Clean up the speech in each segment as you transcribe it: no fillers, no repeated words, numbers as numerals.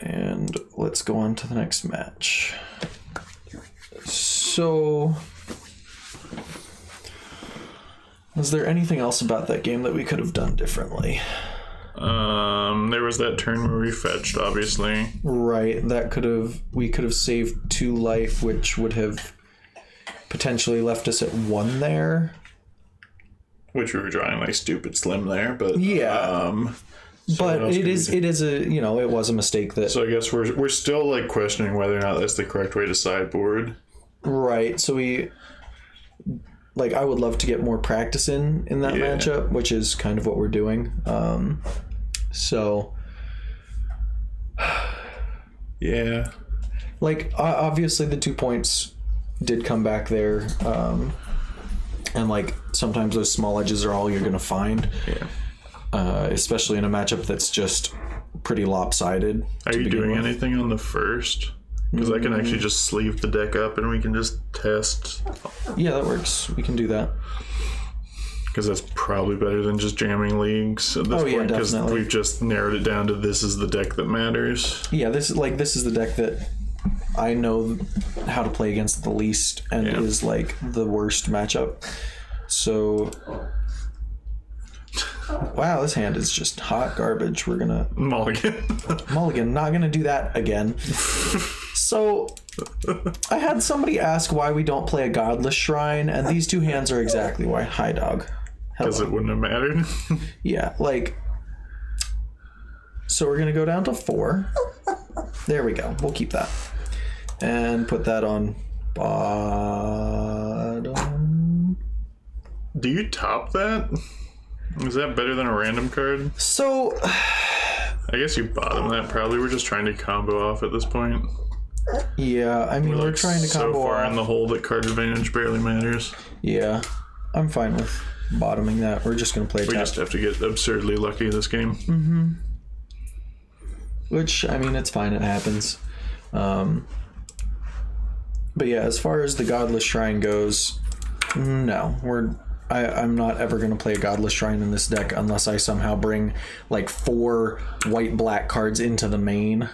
And let's go on to the next match. So, was there anything else about that game that we could have done differently? There was that turn where we fetched, obviously. Right, we could have saved 2 life, which would have potentially left us at 1 there. Which we were drawing like stupid slim there, but yeah. But it is a, you know, it was a mistake that. So I guess we're still like questioning whether or not that's the correct way to sideboard. Right. So I would love to get more practice in that matchup, which is kind of what we're doing. So yeah. Like obviously the 2 points did come back there. And like sometimes those small edges are all you're going to find. Yeah. Especially in a matchup that's just pretty lopsided. Are you doing anything on the first? Because I can actually just sleeve the deck up and we can just test. Yeah, that works. We can do that. Because that's probably better than just jamming leagues at this point. Because we've just narrowed it down to this is the deck that matters. Yeah, this is the deck that I know how to play against the least and is like the worst matchup. So... Wow, this hand is just hot garbage. We're gonna mulligan. Not gonna do that again. So I had somebody ask why we don't play a Godless Shrine, and these 2 hands are exactly why. Hi, dog. Because it wouldn't have mattered. Yeah, like. So we're gonna go down to 4. There we go. We'll keep that and put that on bottom. Do you top that? Is that better than a random card? So, I guess you bottom that probably. We're just trying to combo off at this point. Yeah, I mean, we're trying to combo so far off. in the hole that card advantage barely matters. Yeah, I'm fine with bottoming that. We're just going to play We just have to get absurdly lucky this game. Mm-hmm. Which, I mean, it's fine. It happens. But yeah, as far as the Godless Shrine goes, no, I'm not ever going to play a Godless Shrine in this deck unless I somehow bring like 4 white-black cards into the main.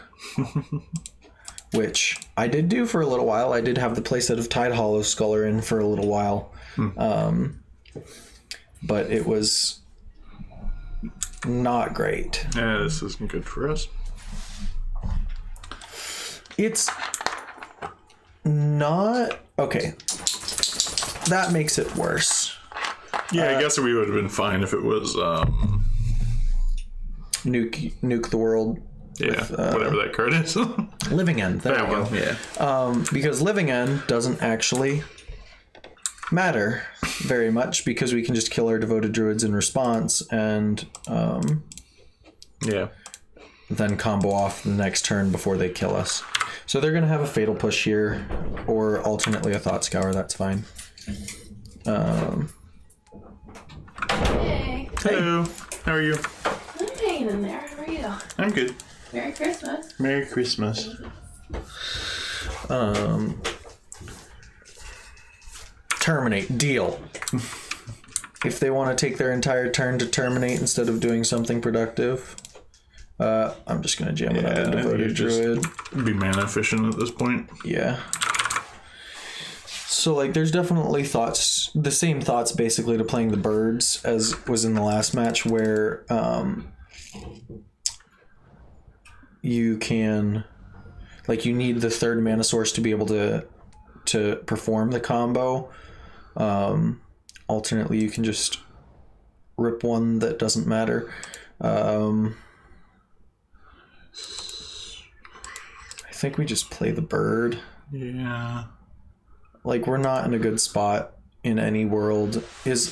Which I did do for a little while. I did have the playset of Tide Hollow Sculler in for a little while. But it was not great. Yeah, this isn't good for us. It's not... Okay. That makes it worse. Yeah, I guess we would have been fine if it was nuke the world. Yeah, with, whatever that card is. Living End. There we go. Yeah. Because Living End doesn't actually matter very much because we can just kill our devoted druids in response and then combo off the next turn before they kill us. So they're going to have a Fatal Push here or alternately a Thought Scour. That's fine. Hey. Hello. How are you? I'm hanging in there. How are you? I'm good. Merry Christmas. Merry Christmas. Terminate. Deal. If they want to take their entire turn to terminate instead of doing something productive, I'm just going to jam another Devoted Druid. Be mana efficient at this point. Yeah. So, like, there's definitely the same thoughts basically to playing the birds as was in the last match where you can, like, you need the 3rd mana source to be able to perform the combo. Alternately, you can just rip one that doesn't matter. I think we just play the bird. Yeah. Like, we're not in a good spot in any world.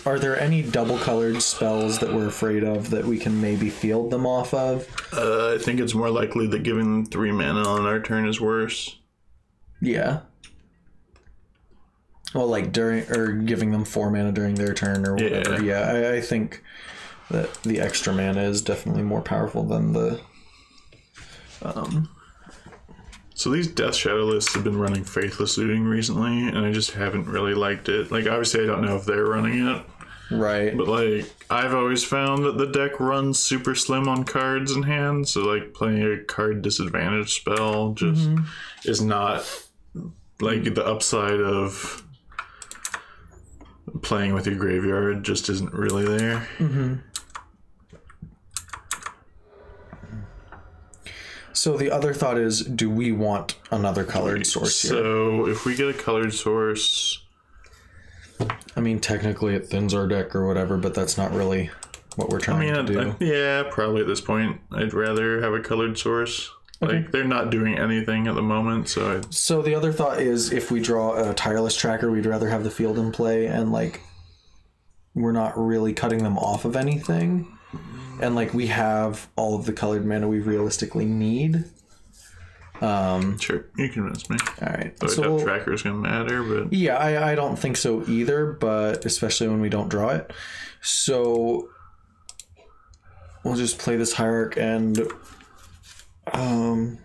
Are there any double-colored spells that we're afraid of that we can maybe field them off of? I think it's more likely that giving them 3 mana on our turn is worse. Yeah. Well, like, giving them 4 mana during their turn or whatever. Yeah, I think that the extra mana is definitely more powerful than the... So these Death Shadow lists have been running Faithless Looting recently, and I just haven't really liked it. Like, obviously I don't know if they're running it, Right. But like, I've always found that the deck runs super slim on cards in hand, so like playing a card disadvantage spell just is not like the upside of playing with your graveyard just isn't really there. So the other thought is, do we want another colored source here? So if we get a colored source, I mean, technically it thins our deck or whatever, but that's not really what we're trying to do. Yeah, probably at this point, I'd rather have a colored source. Okay. Like, they're not doing anything at the moment, so... So the other thought is, if we draw a Tireless Tracker, we'd rather have the field in play, and, like, we're not really cutting them off of anything. And, like, we have all of the colored mana we realistically need. Sure, you convinced me. All right. So I doubt Tracker's going to matter, but... Yeah, I don't think so either, but especially when we don't draw it. So we'll just play this Hierarch, and I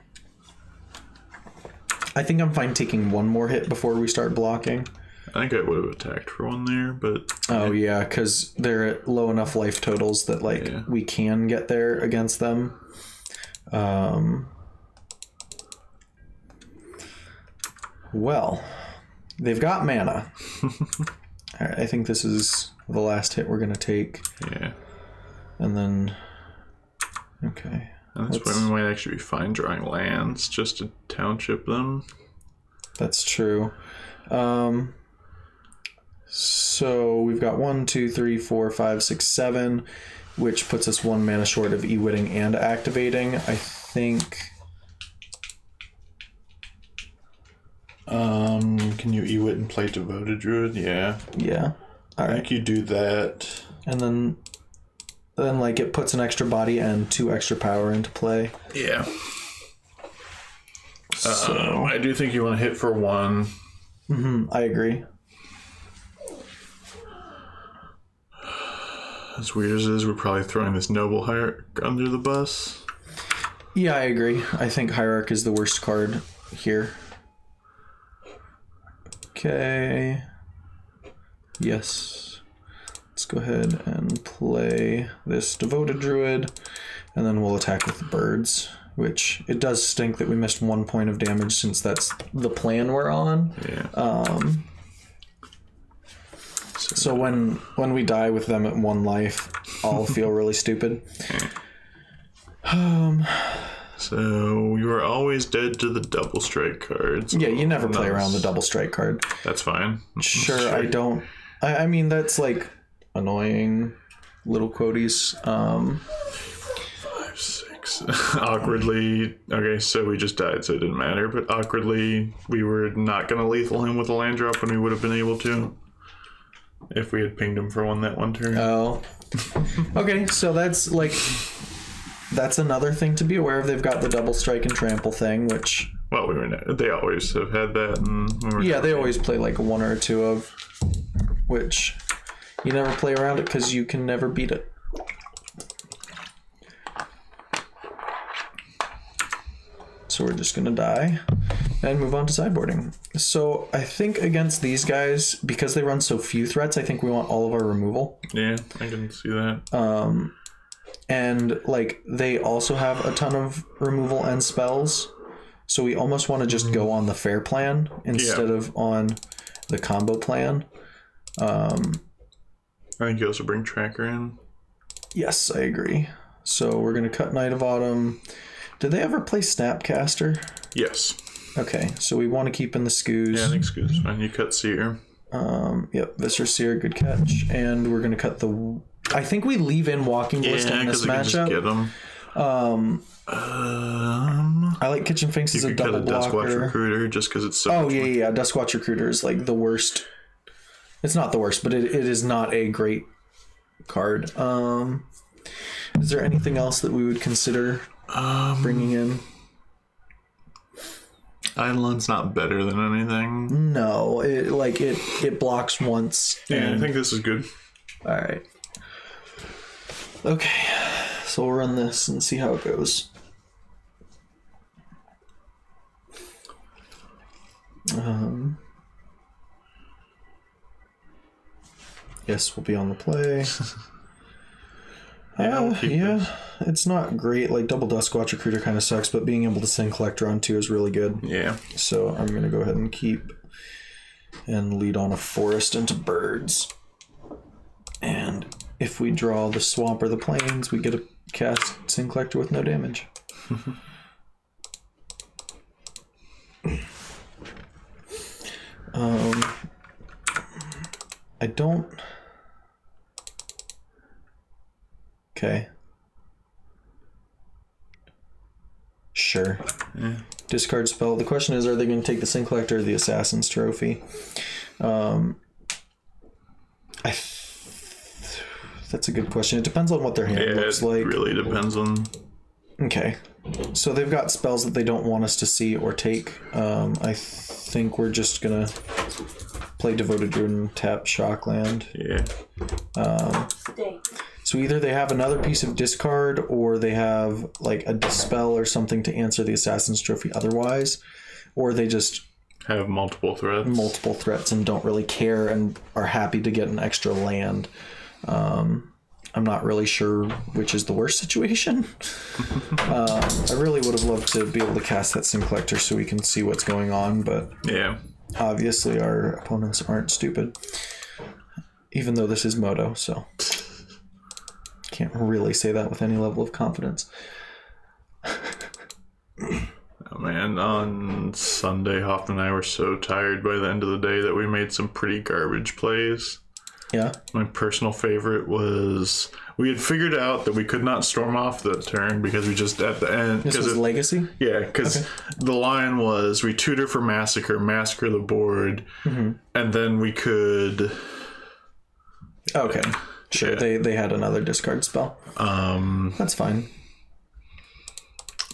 think I'm fine taking one more hit before we start blocking. I think I would have attacked for one there, but... Oh, yeah, because they're at low enough life totals that, like, we can get there against them. Well, they've got mana. All right, I think this is the last hit we're going to take. Yeah. And then... Okay. At this point, we might actually be fine drawing lands just to township them. That's true. So we've got 1, 2, 3, 4, 5, 6, 7, which puts us 1 mana short of E-Witting and activating. I think... Can you E-Wit and play Devoted Druid? Yeah. Yeah. All right. I think you do that. And then like it puts an extra body and 2 extra power into play. Yeah. So I do think you want to hit for 1. I agree. As weird as it is, we're probably throwing this Noble Hierarch under the bus. Yeah, I agree. I think Hierarch is the worst card here. Okay. Yes. Let's go ahead and play this Devoted Druid, and then we'll attack with the birds, which it does stink that we missed 1 point of damage since that's the plan we're on. Yeah. So when we die with them at 1 life, I'll feel really stupid. So you are always dead to the double strike cards. Yeah, you never play around the double strike card. That's fine. Sure, I don't. I mean, that's like annoying little quoties. 5, 6. Awkwardly. Okay, so we just died, so it didn't matter. But awkwardly, we were not going to lethal him with a land drop when we would have been able to. If we had pinged him for that one turn. Oh. Okay, so that's like... That's another thing to be aware of. They've got the double strike and trample thing, which... Well, they always have had that. And yeah, they always play like 1 or 2 of, which you never play around it because you can never beat it. So we're just going to die and move on to sideboarding. So I think against these guys, because they run so few threats, I think we want all of our removal. Yeah, I can see that. And like they also have a ton of removal and spells, so we almost want to just go on the fair plan instead of on the combo plan. I think you also bring Tracker in. Yes, I agree. So we're gonna cut Knight of Autumn. Did they ever play Snapcaster? Yes. Okay, so we want to keep in the Scoos. Yeah, I think Scoos is fine. You cut Seer. Yep, Viscer Seer, good catch. And we're gonna cut the... I think we leave in Walking Ballista in this matchup. Get them. I like Kitchen Finks as a double blocker. Duskwatch Recruiter just because it's so... Oh, yeah. Duskwatch Recruiter is like the worst. It's not the worst, but it is not a great card. Is there anything else that we would consider bringing in? Eidolon's not better than anything. No, it blocks once. Yeah, I think this is good. All right. Okay, so we'll run this and see how it goes. Yes, we'll be on the play. Yeah, yeah, it's not great. Like, double Duskwatch Recruiter kind of sucks, but being able to send Collector on 2 is really good. Yeah. So I'm going to go ahead and keep and lead on a Forest into birds. And if we draw the Swamp or the Plains, we get a cast Sing Collector with no damage. I don't... Okay. Sure. Yeah. Discard spell. The question is, are they going to take the Sing Collector or the Assassin's Trophy? That's a good question. It depends on what their hand looks like. It really depends on... Okay. So they've got spells that they don't want us to see or take. I think we're just going to play Devoted Druid and tap Shockland. Yeah. So either they have another piece of discard or they have like a Dispel or something to answer the Assassin's Trophy otherwise, or they just have multiple threats and don't really care and are happy to get an extra land. I'm not really sure which is the worst situation. I really would have loved to be able to cast that Sing Collector so we can see what's going on, but yeah, obviously our opponents aren't stupid, even though this is Moto, so can't really say that with any level of confidence. Oh man, on Sunday, Hoffman and I were so tired by the end of the day that we made some pretty garbage plays. Yeah. My personal favorite was we had figured out that we could not storm off the turn because we just at the end. This was Legacy? Yeah, because the line was we tutor for massacre the board, and then we could. Okay. Sure. Yeah. They had another discard spell. That's fine.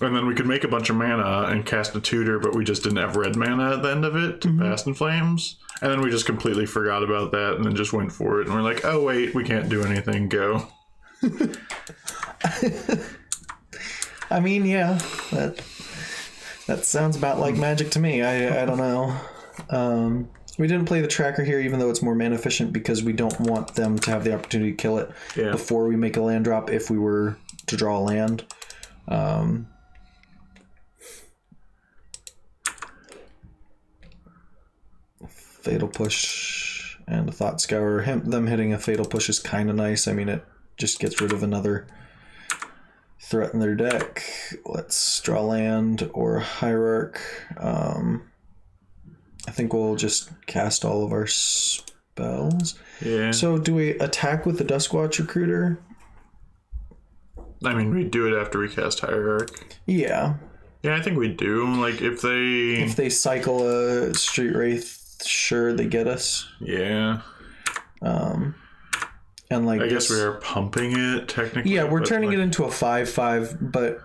And then we could make a bunch of mana and cast a tutor, but we just didn't have red mana at the end of it to Fast and Flames. And then we just completely forgot about that and then just went for it. And we're like, oh, wait, we can't do anything. Go. I mean, yeah, that sounds about like Magic to me. I don't know. We didn't play the tracker here, even though it's more mana efficient, because we don't want them to have the opportunity to kill it before we make a land drop if we were to draw a land. Fatal Push and a Thought Scour. Them hitting a Fatal Push is kind of nice. I mean, it just gets rid of another threat in their deck. Let's draw land or Hierarch. I think we'll just cast all of our spells. Yeah. So do we attack with the Duskwatch Recruiter? I mean, we do it after we cast Hierarch. Yeah. Yeah, I think we do. Like, if they cycle a Street Wraith, sure, they get us. Yeah. And like I guess we are pumping it technically. Yeah, we're turning it into a 5/5, but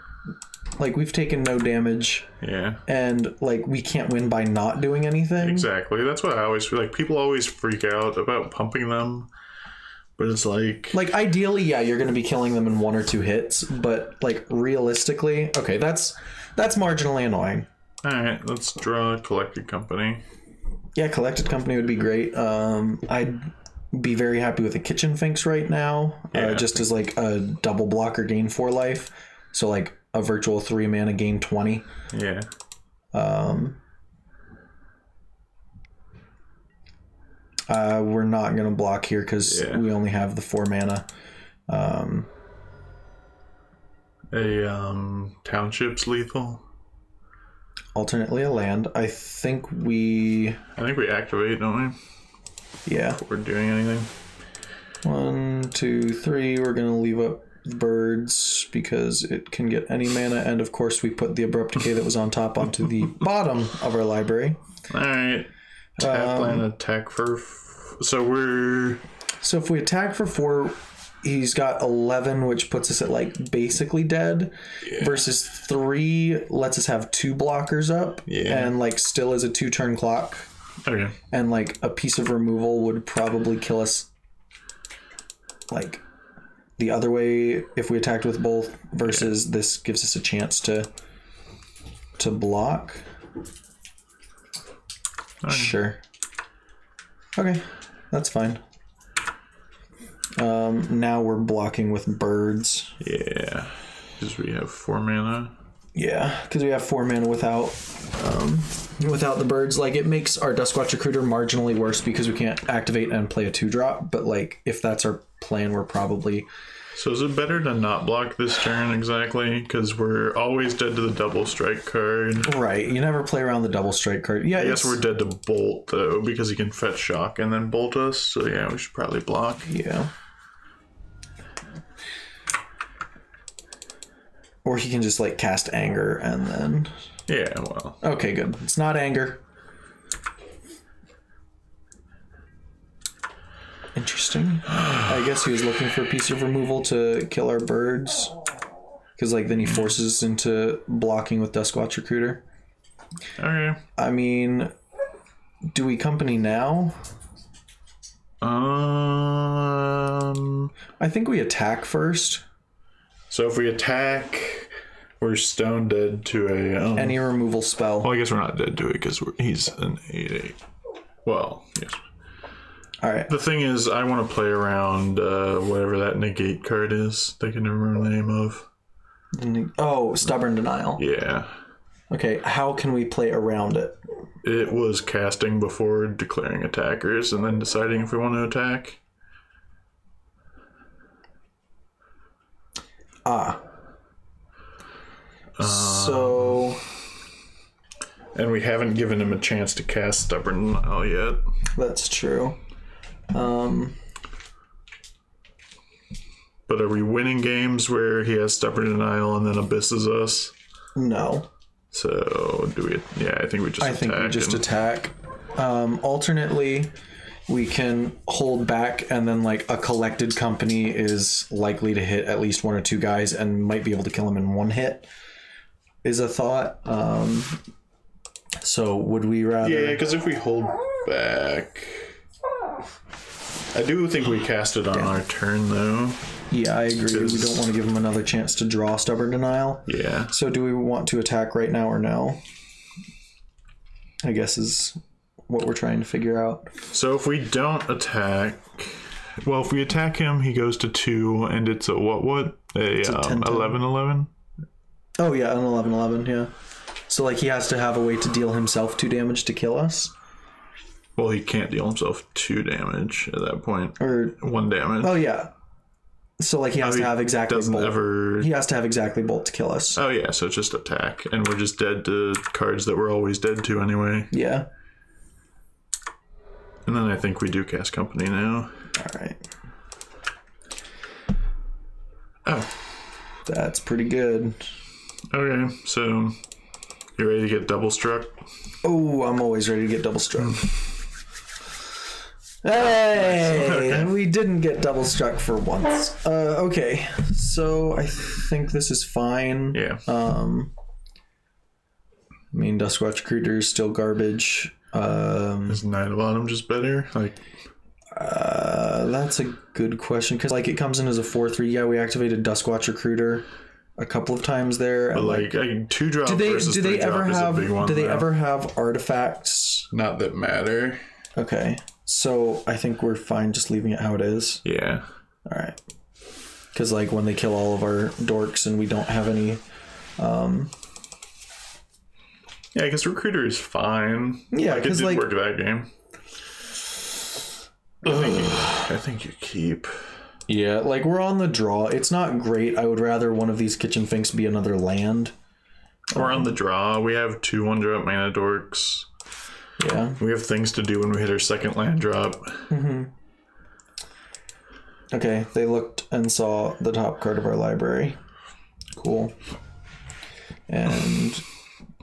like we've taken no damage. Yeah. And like we can't win by not doing anything. Exactly. That's what I always feel like. People always freak out about pumping them. But it's like ideally, yeah, you're going to be killing them in 1 or 2 hits, but like realistically, okay, that's marginally annoying. All right, let's draw a Collected Company. Yeah, Collected Company would be great. I'd be very happy with a Kitchen Finks right now, just as like a double blocker, gain 4 life. So like a virtual 3 mana, gain 20. Yeah. We're not going to block here because we only have the 4 mana. Township's lethal. Alternately a land. I think we activate, don't we? Yeah. Before we're doing anything. 1, 2, 3. We're going to leave up the birds because it can get any mana. And of course we put the Abrupt Decay that was on top onto the bottom of our library. Alright. Tap land attack for... So if we attack for 4... He's got 11, which puts us at like basically dead. Yeah. Versus 3 lets us have 2 blockers up. Yeah. And like still is a 2-turn clock. Okay. And like a piece of removal would probably kill us like the other way if we attacked with both. Versus this gives us a chance to block. Okay. Sure. Okay, that's fine. Now we're blocking with birds. Yeah, because we have 4 mana. Yeah, because we have 4 mana without the birds. Like, it makes our Duskwatch Recruiter marginally worse because we can't activate and play a 2-drop. But like, if that's our plan, we're probably... So is it better to not block this turn exactly? Because we're always dead to the double strike card. Right, you never play around the double strike card. Yeah, I guess we're dead to bolt, though, because he can fetch shock and then bolt us. So yeah, we should probably block. Yeah. Or he can just, like, cast anger and then... Yeah, well. Okay, good. It's not anger. Interesting. I guess he was looking for a piece of removal to kill our birds. Because, like, then he forces us into blocking with Duskwatch Recruiter. Okay. I mean, do we company now? I think we attack first. So if we attack, we're stone dead to a... Any removal spell. Well, I guess we're not dead to it because he's an 8/8. Well, yes. All right. The thing is, I want to play around whatever that negate card is. I can never remember the name of. Oh, Stubborn Denial. Yeah. Okay, how can we play around it? It was casting before declaring attackers and then deciding if we want to attack. So... And we haven't given him a chance to cast Stubborn Denial yet. That's true. But are we winning games where he has Stubborn Denial and then abysses us? No. So do we? Yeah, I think we just. I think we just attack. Alternately, we can hold back, and then like a collected company is likely to hit at least 1 or 2 guys, and might be able to kill him in 1 hit. Is a thought. So would we rather? Yeah, because if we hold back, I do think we cast it on our turn though. Yeah, I agree. We don't want to give him another chance to draw Stubborn Denial. Yeah. So do we want to attack right now or no? I guess is what we're trying to figure out. So if we don't attack, well, if we attack him, he goes to 2, and it's a what? It's a 11/11. Oh yeah, an 11/11. Yeah. So like he has to have a way to deal himself 2 damage to kill us. Well, he can't deal himself 2 damage at that point. Or 1 damage. Oh yeah. So like he has to have exactly bolt. He has to have exactly bolt to kill us. Oh yeah, so it's just attack, and we're just dead to cards that we're always dead to anyway. Yeah. And then I think we do cast company now. All right. Oh, that's pretty good. Okay, so you ready to get double struck? Oh, I'm always ready to get double struck. Hey, okay. We didn't get double struck for once. Okay, so I think this is fine. Yeah. I mean, Duskwatch Recruiter is still garbage. Is Knight of Autumn just better? Like, that's a good question because like it comes in as a 4/3. Yeah, we activated Duskwatch Recruiter a couple of times there. But like 2-drop versus 3-drop is a big one. Do they ever have artifacts? Not that matter. Okay. So I think we're fine just leaving it how it is. Yeah. All right. Because like when they kill all of our dorks and we don't have any. Yeah, because Recruiter is fine. Yeah, like it did work that game. I think you keep. Yeah, like we're on the draw. It's not great. I would rather one of these Kitchen Finks be another land. We're on the draw. We have 2 1-drop mana dorks. Yeah. We have things to do when we hit our second land drop. Mm-hmm. Okay, they looked and saw the top card of our library. Cool. And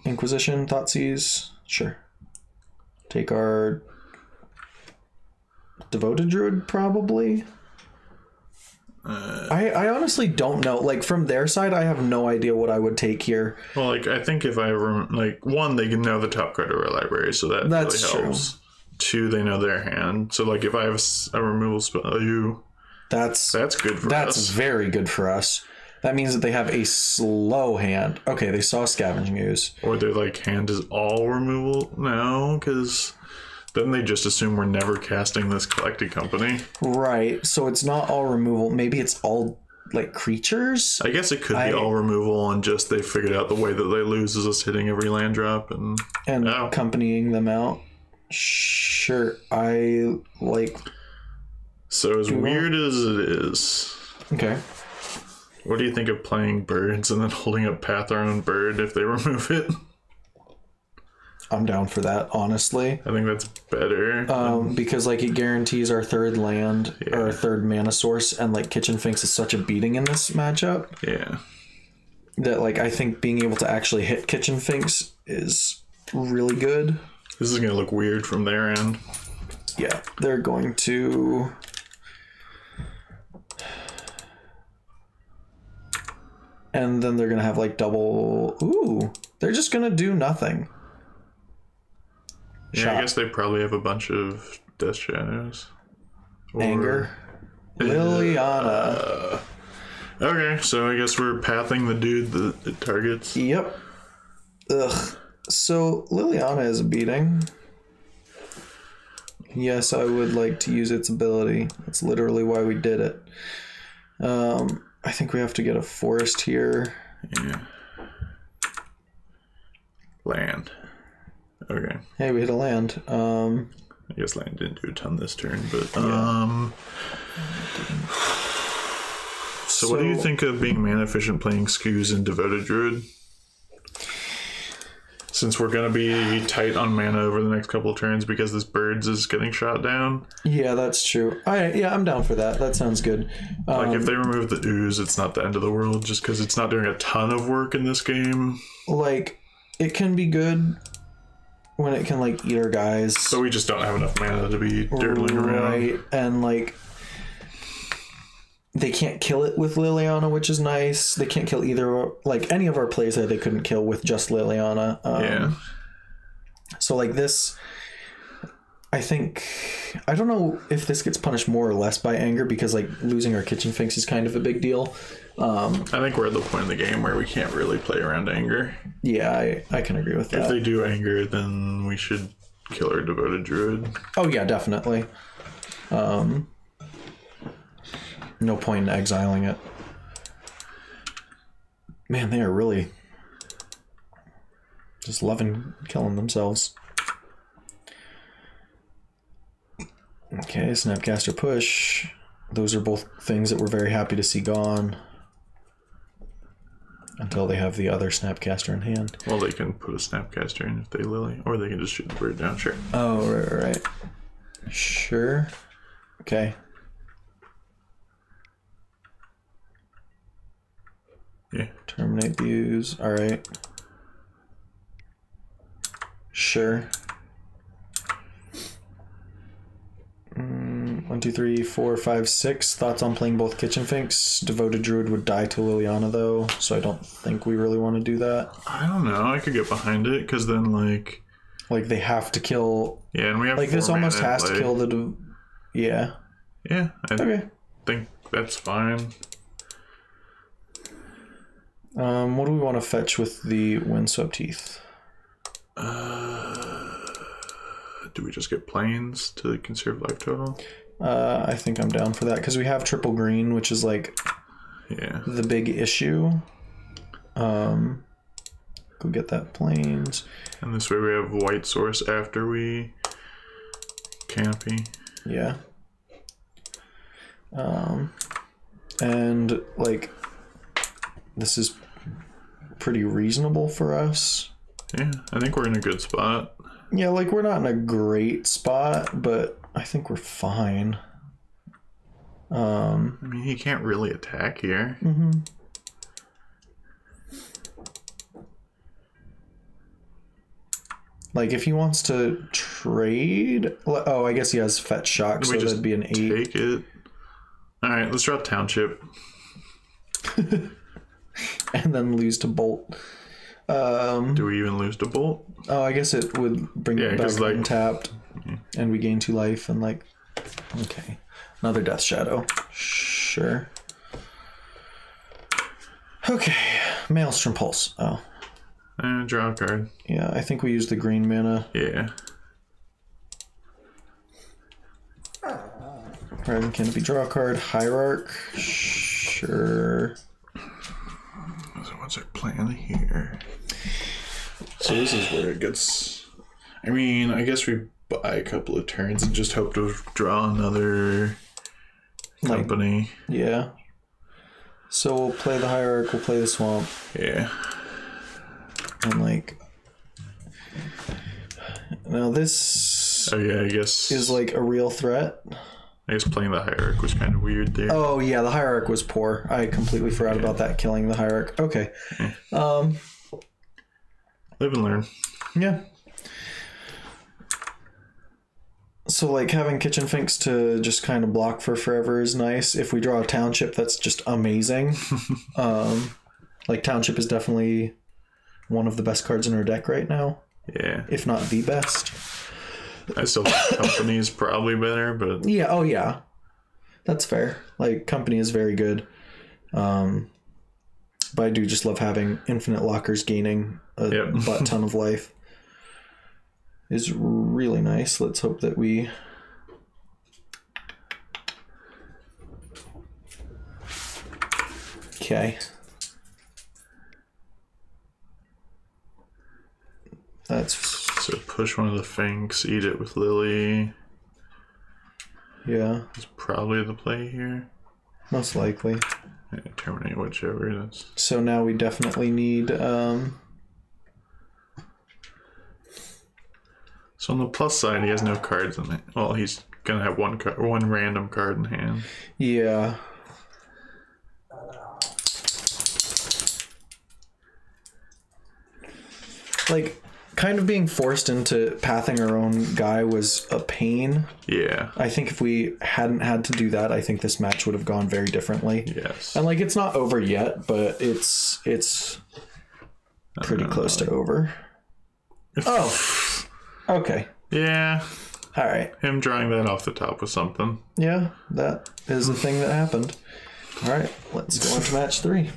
Inquisition, Thoughtseize, sure. Take our Devoted Druid, probably. I honestly don't know. Like, from their side, I have no idea what I would take here. Well, like, I think if I ever, like, 1, they can know the top card of our library, so that's really helps. True. 2, they know their hand. So, like, if I have a removal spell, that's good for us. That's very good for us. That means that they have a slow hand. Okay, they saw Scavenging Ooze. Or their, like, hand is all removal now, because Then they just assume we're never casting this Collected Company. Right. So it's not all removal. Maybe it's all like creatures. I guess it could be all removal, and just they figured out the way that they lose is us hitting every land drop and accompanying them out. Sure. I like. So as weird as it is. Okay. What do you think of playing birds and then holding up Path Our Own Bird if they remove it? I'm down for that, honestly. I think that's better. Because like it guarantees our third land or our third mana source, and like Kitchen Finks is such a beating in this matchup. Yeah. That like I think being able to actually hit Kitchen Finks is really good. This is gonna look weird from their end. Yeah, they're going to. And then they're gonna have like double. Ooh, they're just gonna do nothing. Yeah, I guess they probably have a bunch of Death Shadows. Anger. Liliana. Okay, so I guess we're pathing the dude that it targets. Yep. Ugh. So Liliana is a beating. Yes, I would like to use its ability. That's literally why we did it. I think we have to get a forest here. Yeah. Land. Okay. Hey, we hit a land. I guess land didn't do a ton this turn, but So what do you think of being mana efficient playing Scoos and Devoted Druid? Since we're gonna be tight on mana over the next couple of turns because this birds is getting shot down. Yeah, that's true. I'm down for that. That sounds good. Like if they remove the ooze, it's not the end of the world, just because it's not doing a ton of work in this game. Like it can be good when it can like eat our guys. So we just don't have enough mana to be dirtling around. Right, and like they can't kill it with Liliana, which is nice. They can't kill either, like any of our plays that they couldn't kill with just Liliana. Yeah. So like this, I think, I don't know if this gets punished more or less by anger, because like losing our Kitchen Finks is kind of a big deal. I think we're at the point in the game where we can't really play around anger. Yeah, I can agree with that. If they do anger, then we should kill our Devoted Druid. Oh yeah, definitely. No point in exiling it. Man, they are really just loving killing themselves. Okay, Snapcaster Push. Those are both things that we're very happy to see gone. Until they have the other Snapcaster in hand. Well, they can put a Snapcaster in if they Lily, or they can just shoot the bird down, sure. Oh, right. Sure. Okay. Yeah. Terminate the use. All right. Sure. 1, 2, 3, 4, 5, 6. Thoughts on playing both Kitchen Finks? Devoted Druid would die to Liliana though, so I don't think we really want to do that. I don't know. I could get behind it because then like they have to kill. Yeah, and we have like this almost has to kill the. Yeah. Yeah. Okay. Think that's fine. What do we want to fetch with the Windswept Teeth? Do we just get planes to conserve life total? I think I'm down for that because we have triple green, which is like the big issue. Go get that planes. And this way we have white source after we canopy. Yeah. And like this is pretty reasonable for us. Yeah, I think we're in a good spot. Yeah, like we're not in a great spot, but I think we're fine. I mean, he can't really attack here. Mm-hmm. Like if he wants to trade, oh, I guess he has Fetch Shock, so that'd be an 8. Take it. All right, let's drop Township. And then lose to Bolt. Do we even lose to Bolt? Oh, I guess it would bring it back like, untapped, and we gain 2 life, and like, okay, another Death Shadow. Sure. Okay, Maelstrom Pulse. Oh. Draw a card. Yeah, I think we use the green mana. Yeah. Riding Canopy, draw a card. Hierarch. Sure. So what's our plan here? So this is where it gets... I mean, I guess we buy a couple of turns and just hope to draw another company. Yeah. So we'll play the Hierarch, we'll play the Swamp. Yeah. And like... Now this... Oh yeah, I guess... is like a real threat. I guess playing the Hierarch was kind of weird there. Oh yeah, the Hierarch was poor. I completely forgot about that, killing the Hierarch. Okay. Yeah. Live and learn. Yeah. So like having Kitchen Finks to just kind of block for forever is nice. If we draw a Township, that's just amazing. Like Township is definitely one of the best cards in our deck right now. Yeah. If not the best. I still think Company is probably better, but... Yeah, oh yeah. That's fair. Like, Company is very good. But I do just love having infinite lockers gaining a butt ton of life. Is really nice. Let's hope that we... Okay. That's... So push one of the Finks, eat it with Lily. Yeah. It's probably the play here. Most likely. Yeah, terminate whichever it is. So now we definitely need... So on the plus side, he has no cards in it. Well, he's gonna have one random card in hand. Yeah. Like, kind of being forced into pathing our own guy was a pain. Yeah. I think if we hadn't had to do that, I think this match would have gone very differently. Yes. And like, it's not over yet, but it's pretty close to over. Oh. Okay. Yeah. All right. Him drawing that off the top was something. Yeah, that is the thing that happened. All right, let's go on to match 3.